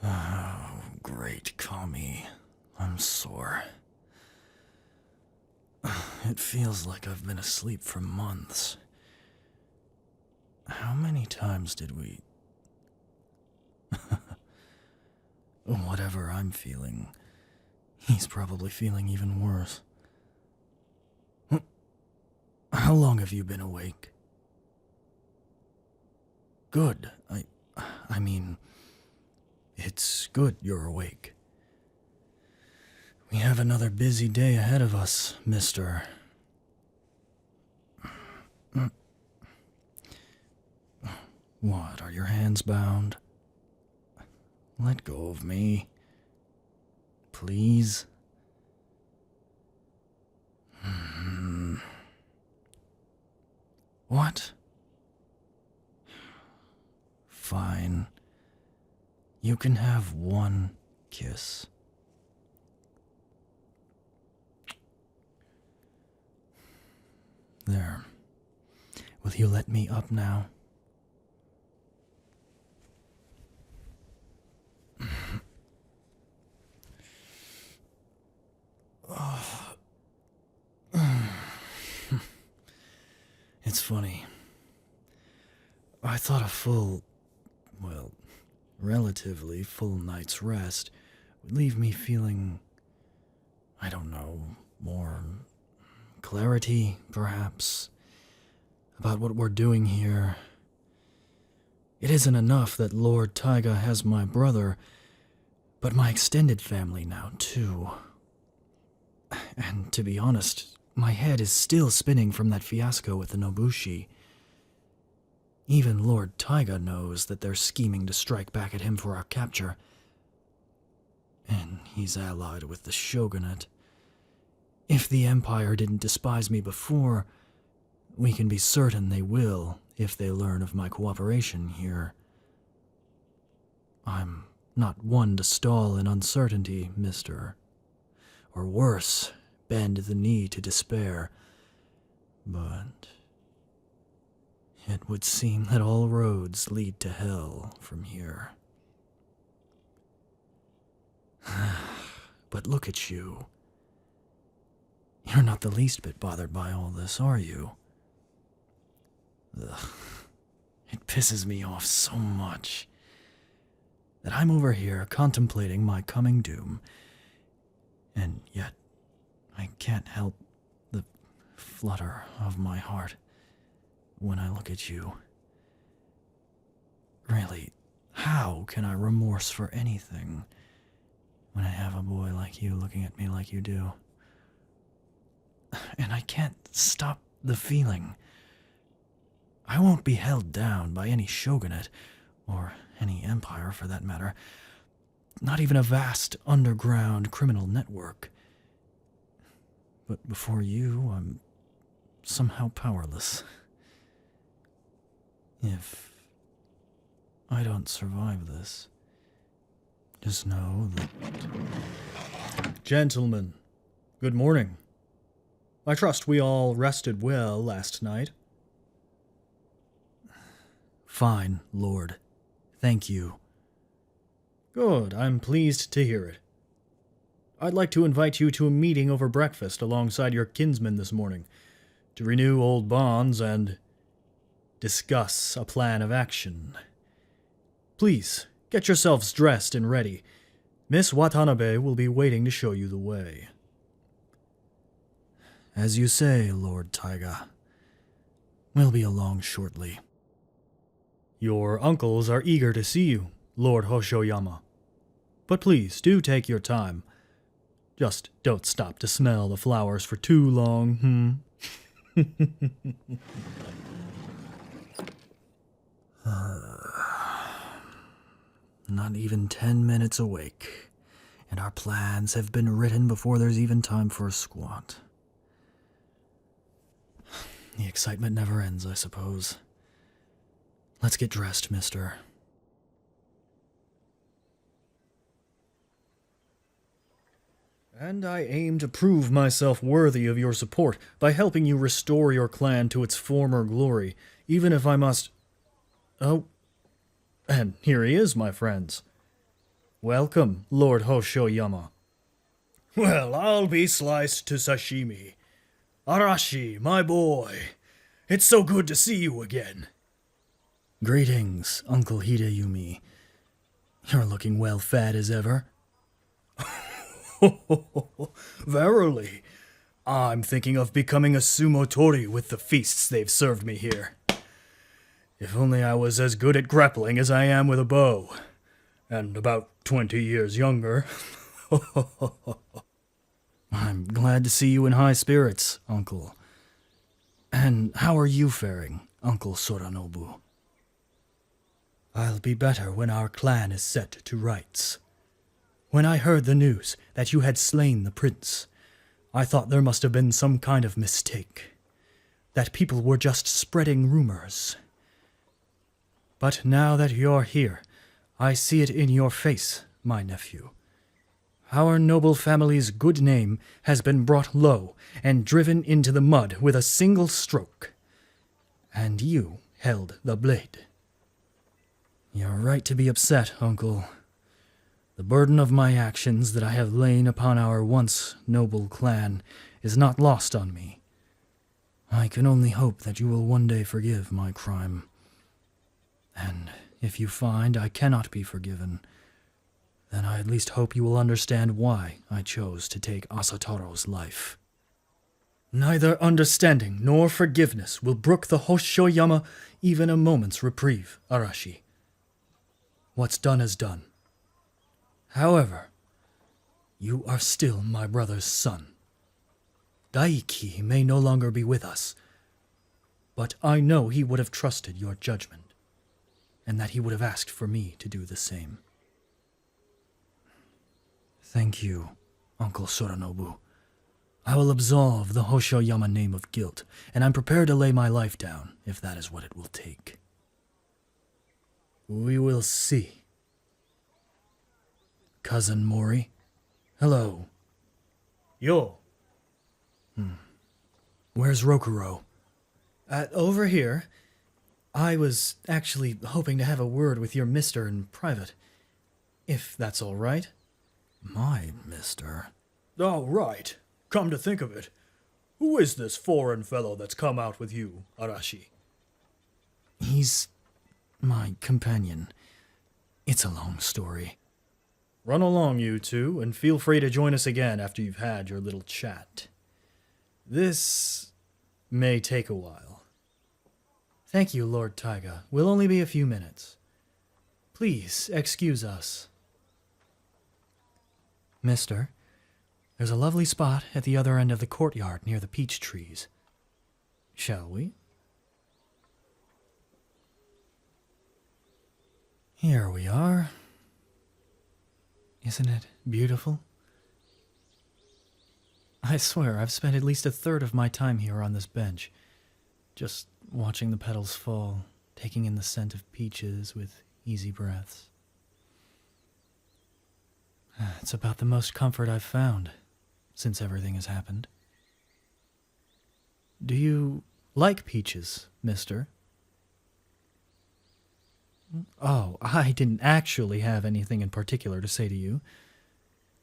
Oh, great, Kami. I'm sore. It feels like I've been asleep for months. How many times did we... Whatever I'm feeling, he's probably feeling even worse. How long have you been awake? Good. I mean, it's good you're awake. We have another busy day ahead of us, mister. What, are your hands bound? Let go of me. Please. What? Fine. You can have one kiss. There. Will you let me up now? It's funny. I thought a full, well, relatively full night's rest would leave me feeling, I don't know, more clarity, perhaps, about what we're doing here. It isn't enough that Lord Taiga has my brother, but my extended family now, too. And to be honest, my head is still spinning from that fiasco with the Nobushi. Even Lord Taiga knows that they're scheming to strike back at him for our capture. And he's allied with the shogunate. If the Empire didn't despise me before, we can be certain they will if they learn of my cooperation here. I'm not one to stall in uncertainty, mister. Or worse, bend the knee to despair. But it would seem that all roads lead to hell from here. But look at you. You're not the least bit bothered by all this, are you? Ugh. It pisses me off so much that I'm over here contemplating my coming doom, and yet I can't help the flutter of my heart when I look at you. Really, how can I remorse for anything when I have a boy like you looking at me like you do? And I can't stop the feeling. I won't be held down by any shogunate, or any empire for that matter. Not even a vast underground criminal network. But before you, I'm somehow powerless. If I don't survive this, just know that... Gentlemen, good morning. I trust we all rested well last night. Fine, Lord. Thank you. Good, I'm pleased to hear it. I'd like to invite you to a meeting over breakfast alongside your kinsman this morning, to renew old bonds and discuss a plan of action. Please, get yourselves dressed and ready. Miss Watanabe will be waiting to show you the way. As you say, Lord Taiga. We'll be along shortly. Your uncles are eager to see you, Lord Hoshoyama. But please, do take your time. Just don't stop to smell the flowers for too long, Not even 10 minutes awake, and our plans have been written before there's even time for a squat. The excitement never ends, I suppose. Let's get dressed, mister. And I aim to prove myself worthy of your support by helping you restore your clan to its former glory, even if I must... Oh, And here he is, my friends. Welcome, Lord Hoshoyama. Well, I'll be sliced to sashimi. Arashi, my boy, it's so good to see you again. Greetings, Uncle Hideyumi. You're looking well fed as ever. Verily, I'm thinking of becoming a sumotori with the feasts they've served me here. If only I was as good at grappling as I am with a bow, and about 20 years younger. I'm glad to see you in high spirits, Uncle. And how are you faring, Uncle Soranobu? I'll be better when our clan is set to rights. When I heard the news that you had slain the prince, I thought there must have been some kind of mistake, that people were just spreading rumors. But now that you're here, I see it in your face, my nephew. Our noble family's good name has been brought low and driven into the mud with a single stroke. And you held the blade. You're right to be upset, Uncle. The burden of my actions that I have lain upon our once noble clan is not lost on me. I can only hope that you will one day forgive my crime. And if you find I cannot be forgiven, then I at least hope you will understand why I chose to take Asatoru's life. Neither understanding nor forgiveness will brook the Hoshoyama even a moment's reprieve, Arashi. What's done is done. However, you are still my brother's son. Daiki may no longer be with us, but I know he would have trusted your judgment, and that he would have asked for me to do the same. Thank you, Uncle Soranobu. I will absolve the Hoshoyama name of guilt, and I'm prepared to lay my life down, if that is what it will take. We will see. Cousin Mori, hello. Yo. Where's Rokuro? Over here. I was actually hoping to have a word with your mister in private, if that's all right. My mister? Oh, right. Come to think of it, who is this foreign fellow that's come out with you, Arashi? He's my companion. It's a long story. Run along, you two, and feel free to join us again after you've had your little chat. This may take a while. Thank you, Lord Taiga. We'll only be a few minutes. Please excuse us. Mister, there's a lovely spot at the other end of the courtyard near the peach trees. Shall we? Here we are. Isn't it beautiful? I swear I've spent at least a third of my time here on this bench, just watching the petals fall, taking in the scent of peaches with easy breaths. It's about the most comfort I've found since everything has happened. Do you like peaches, mister? Oh, I didn't actually have anything in particular to say to you.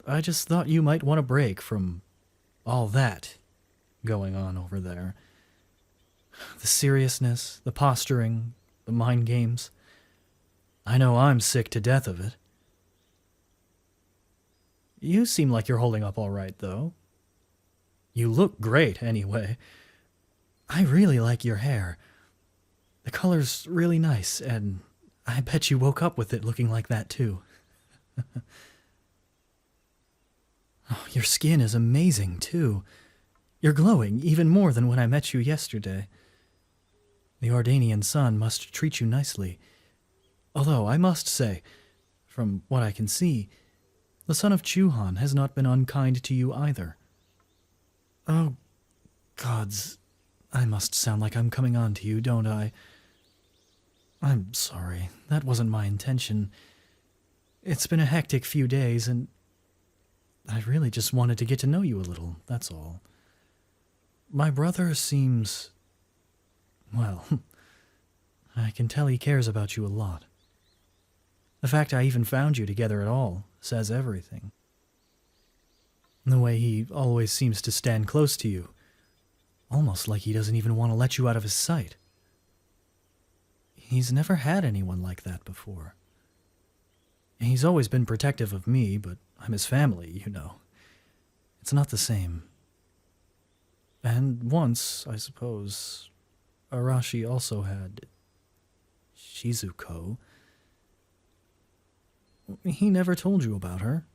I just thought you might want a break from all that going on over there. The seriousness, the posturing, the mind games. I know I'm sick to death of it. You seem like you're holding up all right, though. You look great, anyway. I really like your hair. The color's really nice, and I bet you woke up with it looking like that, too. Oh, your skin is amazing, too. You're glowing even more than when I met you yesterday. The Ordanian sun must treat you nicely. Although, I must say, from what I can see, the son of Chuhan has not been unkind to you either. Oh, gods, I must sound like I'm coming on to you, don't I? I'm sorry, that wasn't my intention. It's been a hectic few days, and I really just wanted to get to know you a little, that's all. My brother seems... well, I can tell he cares about you a lot. The fact I even found you together at all says everything. The way he always seems to stand close to you, almost like he doesn't even want to let you out of his sight. He's never had anyone like that before. He's always been protective of me, but I'm his family, you know. It's not the same. And once, I suppose, Arashi also had Shizuko. He never told you about her.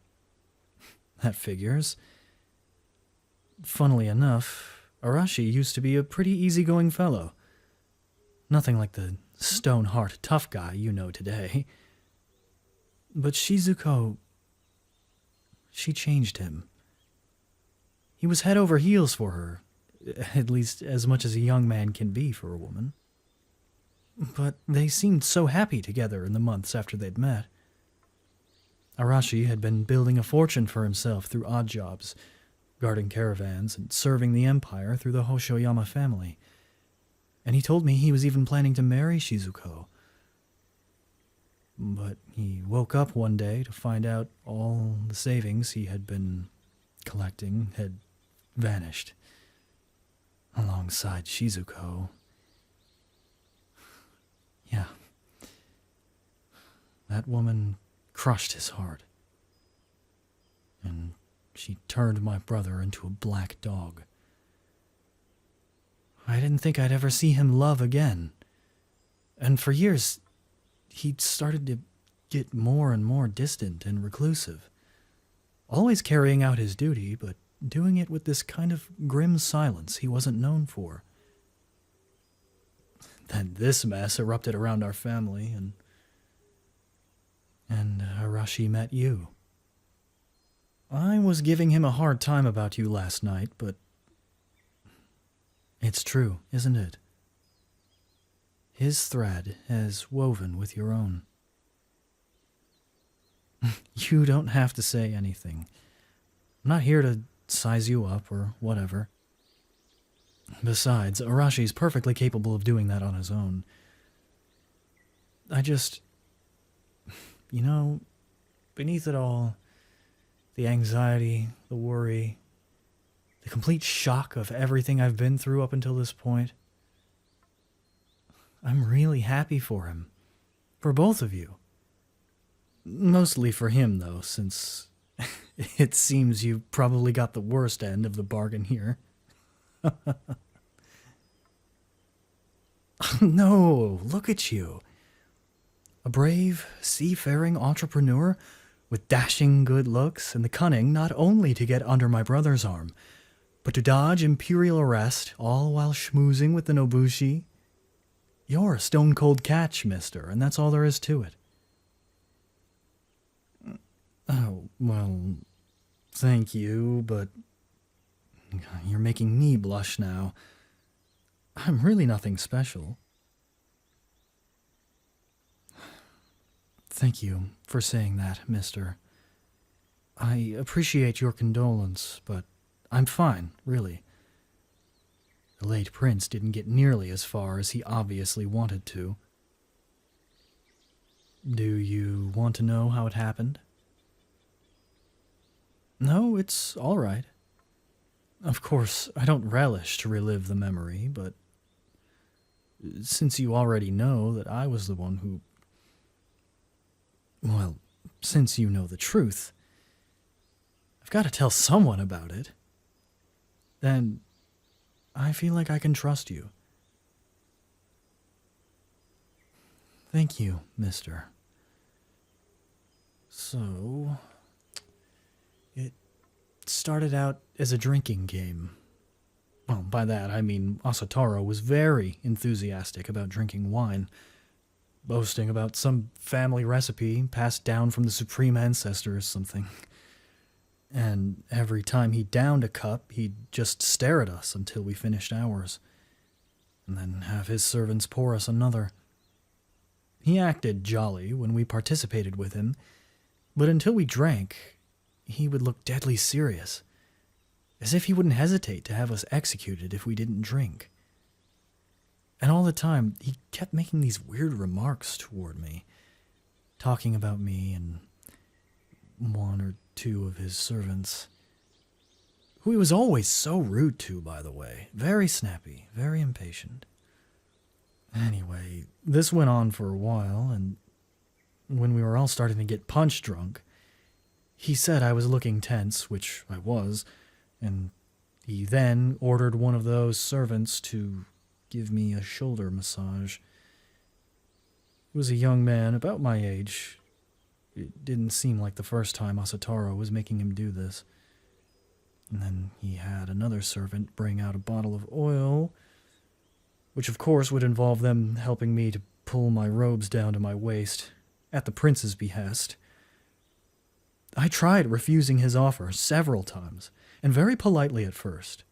That figures. Funnily enough, Arashi used to be a pretty easygoing fellow. Nothing like the stone-heart tough guy you know today. But Shizuko, she changed him. He was head over heels for her, at least as much as a young man can be for a woman. But they seemed so happy together in the months after they'd met. Arashi had been building a fortune for himself through odd jobs, guarding caravans and serving the empire through the Hoshoyama family. And he told me he was even planning to marry Shizuko. But he woke up one day to find out all the savings he had been collecting had vanished, alongside Shizuko. Yeah. That woman crushed his heart. And she turned my brother into a black dog. I didn't think I'd ever see him love again. And for years, he'd started to get more and more distant and reclusive. Always carrying out his duty, but doing it with this kind of grim silence he wasn't known for. Then this mess erupted around our family, and Arashi met you. I was giving him a hard time about you last night, but it's true, isn't it? His thread has woven with your own. You don't have to say anything. I'm not here to size you up or whatever. Besides, Arashi's perfectly capable of doing that on his own. I just... You know, beneath it all, the anxiety, the worry, the complete shock of everything I've been through up until this point, I'm really happy for him. For both of you. Mostly for him, though, since it seems you probably got the worst end of the bargain here. No, look at you. A brave, seafaring entrepreneur with dashing good looks and the cunning not only to get under my brother's arm, but to dodge imperial arrest, all while schmoozing with the Nobushi. You're a stone-cold catch, mister, and that's all there is to it. Oh, well, thank you, but you're making me blush now. I'm really nothing special. Thank you for saying that, mister. I appreciate your condolence, but I'm fine, really. The late prince didn't get nearly as far as he obviously wanted to. Do you want to know how it happened? No, it's all right. Of course, I don't relish to relive the memory, but since you already know that I was the one who... Well, since you know the truth, I've got to tell someone about it. Then I feel like I can trust you. Thank you, mister. So, it started out as a drinking game. Well, by that I mean Asataro was very enthusiastic about drinking wine, boasting about some family recipe passed down from the supreme ancestor or something. And every time he downed a cup, he'd just stare at us until we finished ours, and then have his servants pour us another. He acted jolly when we participated with him, but until we drank, he would look deadly serious, as if he wouldn't hesitate to have us executed if we didn't drink. And all the time, he kept making these weird remarks toward me, talking about me and one or two of his servants, who he was always so rude to, by the way. Very snappy, very impatient. Anyway, this went on for a while, and when we were all starting to get punch drunk, he said I was looking tense, which I was, and he then ordered one of those servants to give me a shoulder massage. He was a young man, about my age. It didn't seem like the first time Asataro was making him do this. And then he had another servant bring out a bottle of oil, which of course would involve them helping me to pull my robes down to my waist, at the prince's behest. I tried refusing his offer several times, and very politely at first.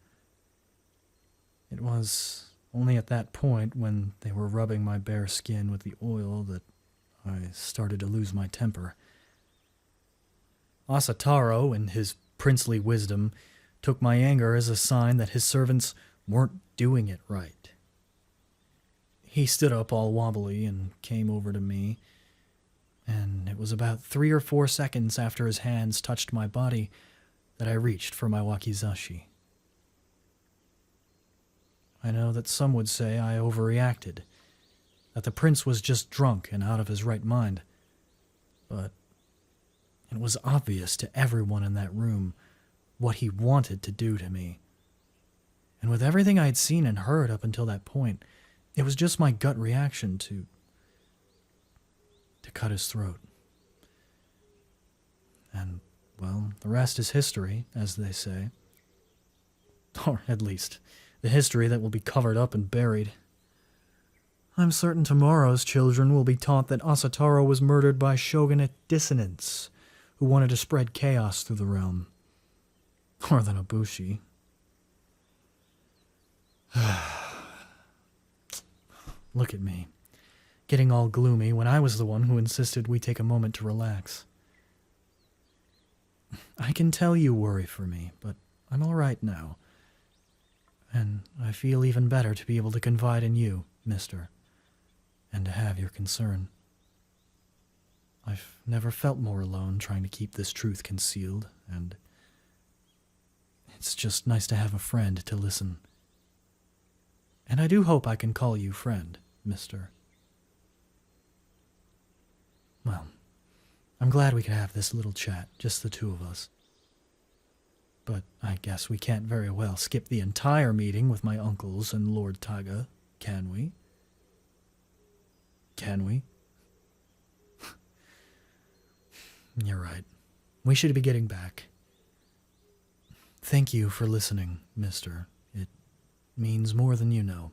It was only at that point, when they were rubbing my bare skin with the oil, that I started to lose my temper. Asataro, in his princely wisdom, took my anger as a sign that his servants weren't doing it right. He stood up all wobbly and came over to me, and it was about 3 or 4 seconds after his hands touched my body that I reached for my wakizashi. I know that some would say I overreacted, that the prince was just drunk and out of his right mind, but it was obvious to everyone in that room what he wanted to do to me. And with everything I had seen and heard up until that point, it was just my gut reaction to cut his throat. And, well, the rest is history, as they say. Or, at least, the history that will be covered up and buried. I'm certain tomorrow's children will be taught that Asataro was murdered by shogunate dissonants, who wanted to spread chaos through the realm. Or the Nobushi. Look at me, getting all gloomy when I was the one who insisted we take a moment to relax. I can tell you worry for me, but I'm all right now. And I feel even better to be able to confide in you, mister, and to have your concern. I've never felt more alone trying to keep this truth concealed, and it's just nice to have a friend to listen. And I do hope I can call you friend, mister. Well, I'm glad we could have this little chat, just the two of us. But I guess we can't very well skip the entire meeting with my uncles and Lord Taiga, can we? Can we? You're right. We should be getting back. Thank you for listening, mister. It means more than you know.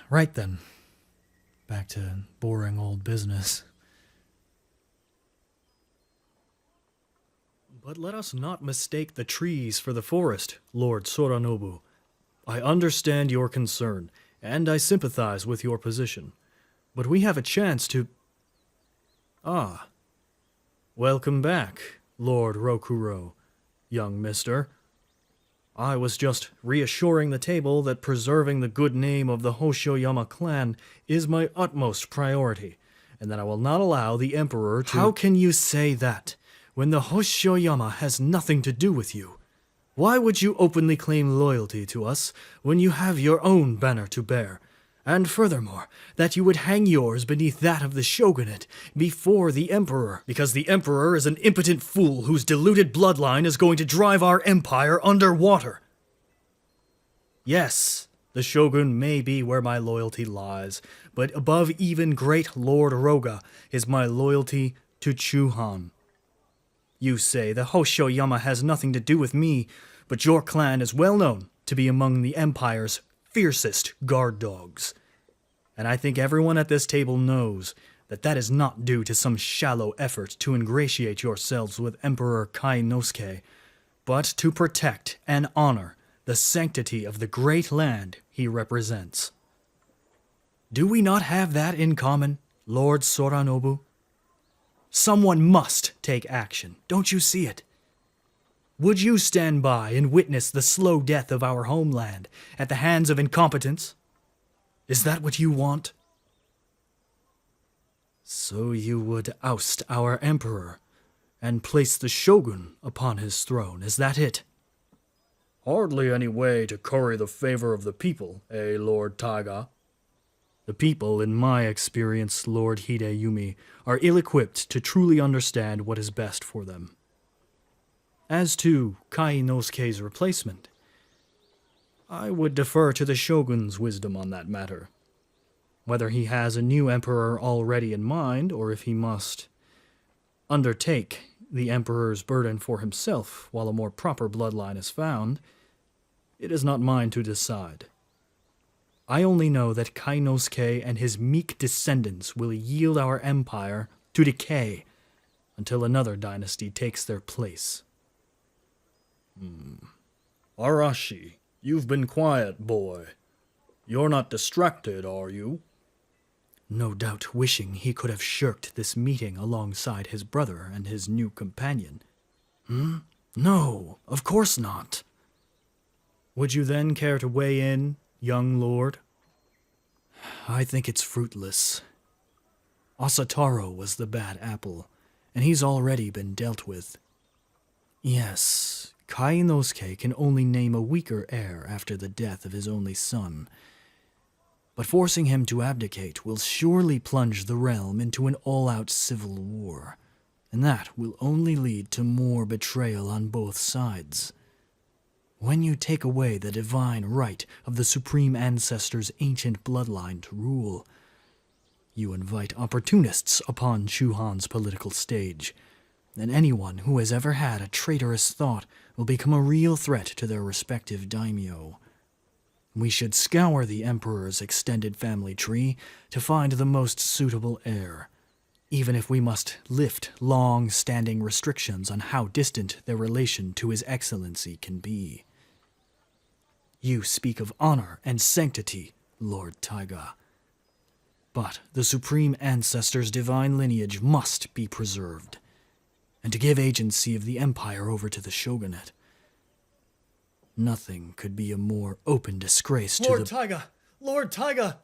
Right then. Back to boring old business. But let us not mistake the trees for the forest, Lord Soranobu. I understand your concern, and I sympathize with your position. But we have a chance to... Ah. Welcome back, Lord Rokuro, young mister. I was just reassuring the table that preserving the good name of the Hoshoyama clan is my utmost priority, and that I will not allow the Emperor to... How can you say that, when the Hoshoyama has nothing to do with you? Why would you openly claim loyalty to us when you have your own banner to bear? And furthermore, that you would hang yours beneath that of the shogunate before the Emperor, because the Emperor is an impotent fool whose deluded bloodline is going to drive our empire underwater. Yes, the shogun may be where my loyalty lies, but above even great Lord Roga is my loyalty to Chuhan. You say the Hoshoyama has nothing to do with me, but your clan is well known to be among the Empire's fiercest guard dogs. And I think everyone at this table knows that that is not due to some shallow effort to ingratiate yourselves with Emperor Kainosuke, but to protect and honor the sanctity of the great land he represents. Do we not have that in common, Lord Soranobu? Someone must take action, don't you see it? Would you stand by and witness the slow death of our homeland at the hands of incompetence? Is that what you want? So you would oust our emperor and place the shogun upon his throne, is that it? Hardly any way to curry the favor of the people, Lord Taiga? The people, in my experience, Lord Hideyumi, are ill-equipped to truly understand what is best for them. As to Kainosuke's replacement, I would defer to the shogun's wisdom on that matter. Whether he has a new emperor already in mind, or if he must undertake the emperor's burden for himself while a more proper bloodline is found, it is not mine to decide. I only know that Kainosuke and his meek descendants will yield our empire to decay until another dynasty takes their place. Arashi, you've been quiet, boy. You're not distracted, are you? No doubt wishing he could have shirked this meeting alongside his brother and his new companion. No, of course not. Would you then care to weigh in, young lord? I think it's fruitless. Asataro was the bad apple, and he's already been dealt with. Yes, Kainosuke can only name a weaker heir after the death of his only son, but forcing him to abdicate will surely plunge the realm into an all-out civil war, and that will only lead to more betrayal on both sides. When you take away the divine right of the Supreme Ancestor's ancient bloodline to rule, you invite opportunists upon Shuhan's political stage, and anyone who has ever had a traitorous thought will become a real threat to their respective daimyo. We should scour the Emperor's extended family tree to find the most suitable heir, even if we must lift long-standing restrictions on how distant their relation to His Excellency can be. You speak of honor and sanctity, Lord Taiga, but the Supreme Ancestor's divine lineage must be preserved, and to give agency of the Empire over to the Shogunate, nothing could be a more open disgrace to Lord Taiga! Lord Taiga!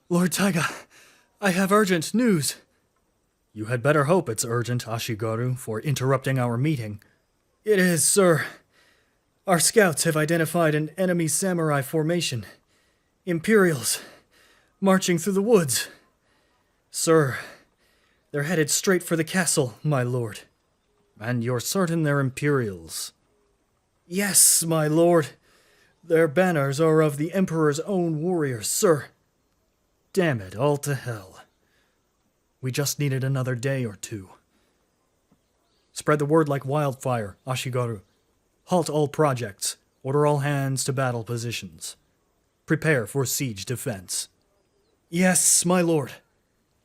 Lord Taiga, I have urgent news. You had better hope it's urgent, Ashigaru, for interrupting our meeting. It is, sir. Our scouts have identified an enemy samurai formation. Imperials, marching through the woods. Sir, they're headed straight for the castle, my lord. And you're certain they're Imperials? Yes, my lord. Their banners are of the Emperor's own warriors, sir. Damn it, all to hell. We just needed another day or two. Spread the word like wildfire, Ashigaru. Halt all projects. Order all hands to battle positions. Prepare for siege defense. Yes, my lord.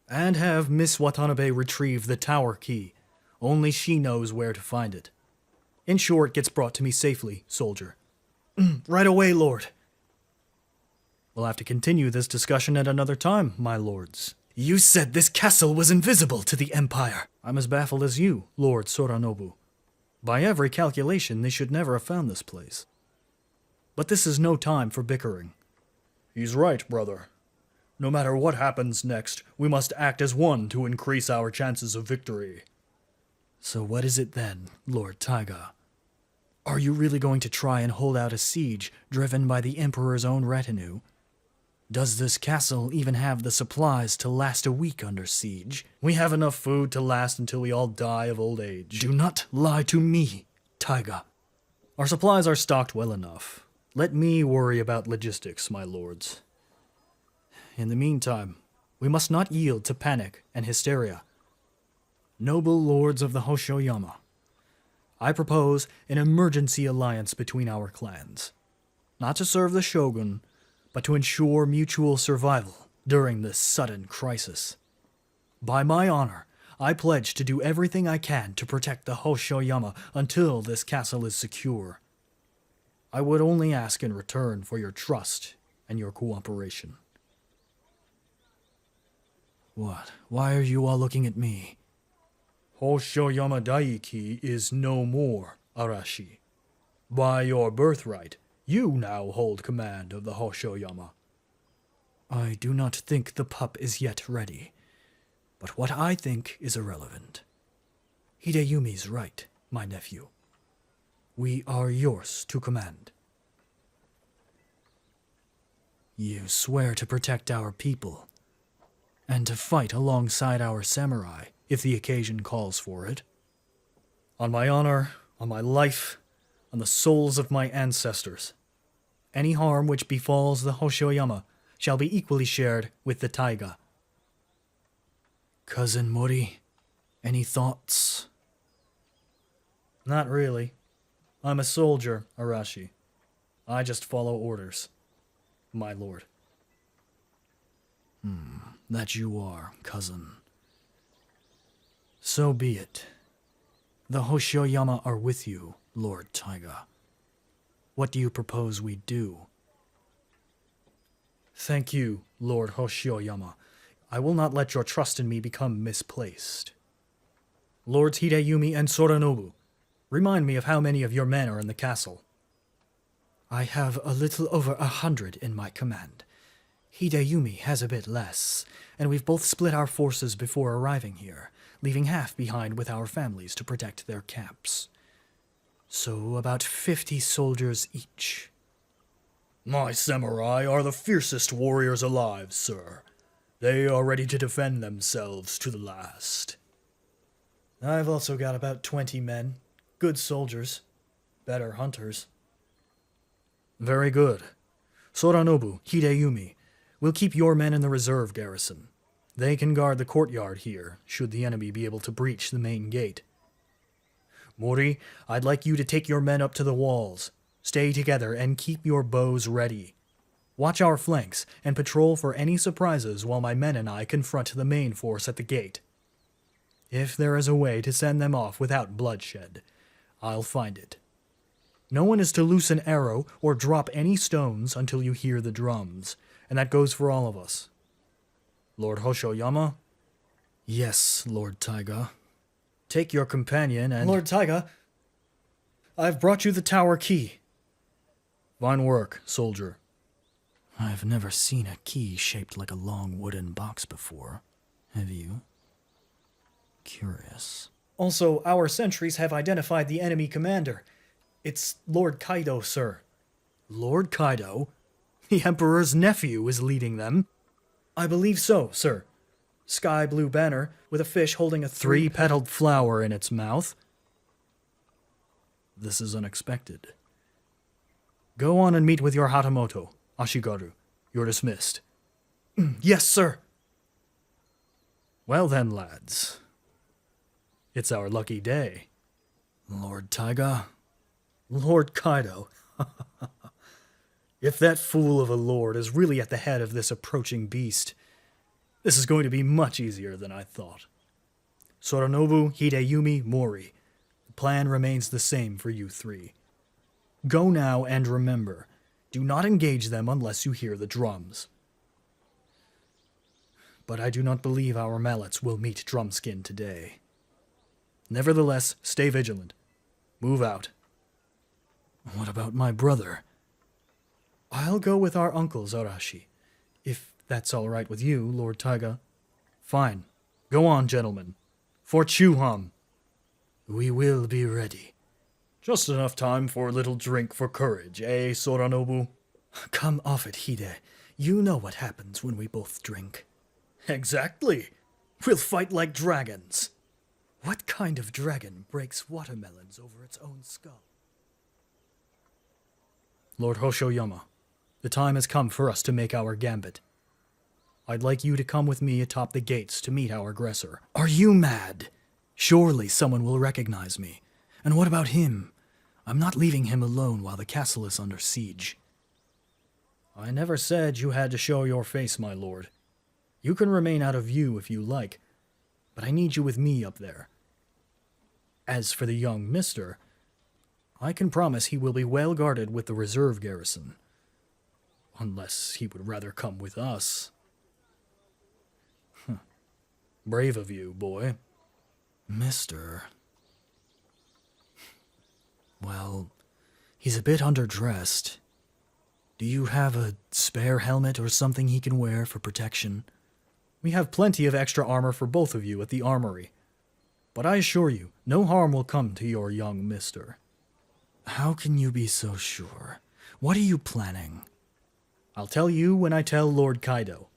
And have Miss Watanabe retrieve the tower key. Only she knows where to find it. Ensure it gets brought to me safely, soldier. Right away, lord. We'll have to continue this discussion at another time, my lords. You said this castle was invisible to the Empire. I'm as baffled as you, Lord Soranobu. By every calculation, they should never have found this place. But this is no time for bickering. He's right, brother. No matter what happens next, we must act as one to increase our chances of victory. So what is it then, Lord Taiga? Are you really going to try and hold out a siege driven by the Emperor's own retinue? Does this castle even have the supplies to last a week under siege? We have enough food to last until we all die of old age. Do not lie to me, Taiga. Our supplies are stocked well enough. Let me worry about logistics, my lords. In the meantime, we must not yield to panic and hysteria. Noble lords of the Hoshoyama, I propose an emergency alliance between our clans, not to serve the shogun, but to ensure mutual survival during this sudden crisis. By my honor, I pledge to do everything I can to protect the Hoshoyama until this castle is secure. I would only ask in return for your trust and your cooperation. What? Why are you all looking at me? Hoshoyama Daiki is no more, Arashi. By your birthright, you now hold command of the Hoshoyama. I do not think the pup is yet ready. But what I think is irrelevant. Hideyumi's right, my nephew. We are yours to command. You swear to protect our people, and to fight alongside our samurai if the occasion calls for it. On my honor, on my life, on the souls of my ancestors. Any harm which befalls the Hoshoyama shall be equally shared with the Taiga. Cousin Mori, any thoughts? Not really. I'm a soldier, Arashi. I just follow orders, my lord. That you are, cousin. So be it. The Hoshoyama are with you, Lord Taiga. What do you propose we do? Thank you, Lord Hoshoyama. I will not let your trust in me become misplaced. Lords Hideyumi and Soranobu, remind me of how many of your men are in the castle. I have a little over 100 in my command. Hideyumi has a bit less, and we've both split our forces before arriving here, leaving half behind with our families to protect their camps. So about 50 soldiers each. My samurai are the fiercest warriors alive, sir. They are ready to defend themselves to the last. I've also got about 20 men, good soldiers, better hunters. Very good. Soranobu, Hideyumi, will keep your men in the reserve garrison. They can guard the courtyard here, should the enemy be able to breach the main gate. Mori, I'd like you to take your men up to the walls. Stay together and keep your bows ready. Watch our flanks and patrol for any surprises while my men and I confront the main force at the gate. If there is a way to send them off without bloodshed, I'll find it. No one is to loose an arrow or drop any stones until you hear the drums, and that goes for all of us. Lord Hoshoyama? Yes, Lord Taiga. Take your companion and... Lord Taiga, I've brought you the tower key. Fine work, soldier. I've never seen a key shaped like a long wooden box before. Have you? Curious. Also, our sentries have identified the enemy commander. It's Lord Kaido, sir. Lord Kaido? The Emperor's nephew is leading them. I believe so, sir. Sky blue banner with a fish holding a three-petaled flower in its mouth. This is unexpected. Go on and meet with your Hatamoto, Ashigaru. You're dismissed. Yes, sir. Well then, lads. It's our lucky day. Lord Taiga? Lord Kaido. If that fool of a lord is really at the head of this approaching beast, this is going to be much easier than I thought. Soranobu, Hideyumi, Mori. The plan remains the same for you three. Go now and remember, do not engage them unless you hear the drums. But I do not believe our mallets will meet Drumskin today. Nevertheless, stay vigilant. Move out. What about my brother? I'll go with our uncles, Arashi. If that's all right with you, Lord Taiga. Fine. Go on, gentlemen. For Chuham. We will be ready. Just enough time for a little drink for courage, eh, Soranobu? Come off it, Hide. You know what happens when we both drink. Exactly. We'll fight like dragons. What kind of dragon breaks watermelons over its own skull? Lord Hoshoyama, the time has come for us to make our gambit. I'd like you to come with me atop the gates to meet our aggressor. Are you mad? Surely someone will recognize me. And what about him? I'm not leaving him alone while the castle is under siege. I never said you had to show your face, my lord. You can remain out of view if you like, but I need you with me up there. As for the young mister, I can promise he will be well guarded with the reserve garrison. Unless he would rather come with us. Brave of you, boy. Mister... Well, he's a bit underdressed. Do you have a spare helmet or something he can wear for protection? We have plenty of extra armor for both of you at the armory. But I assure you, no harm will come to your young mister. How can you be so sure? What are you planning? I'll tell you when I tell Lord Kaido.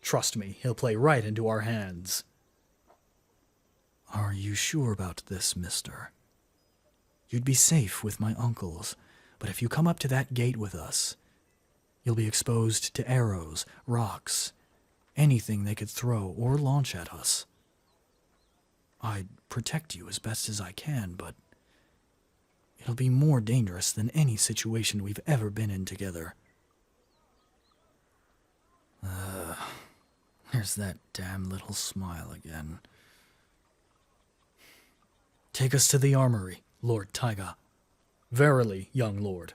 Trust me, he'll play right into our hands. Are you sure about this, mister? You'd be safe with my uncles, but if you come up to that gate with us, you'll be exposed to arrows, rocks, anything they could throw or launch at us. I'd protect you as best as I can, but it'll be more dangerous than any situation we've ever been in together. There's that damn little smile again. Take us to the armory, Lord Taiga. Verily, young lord.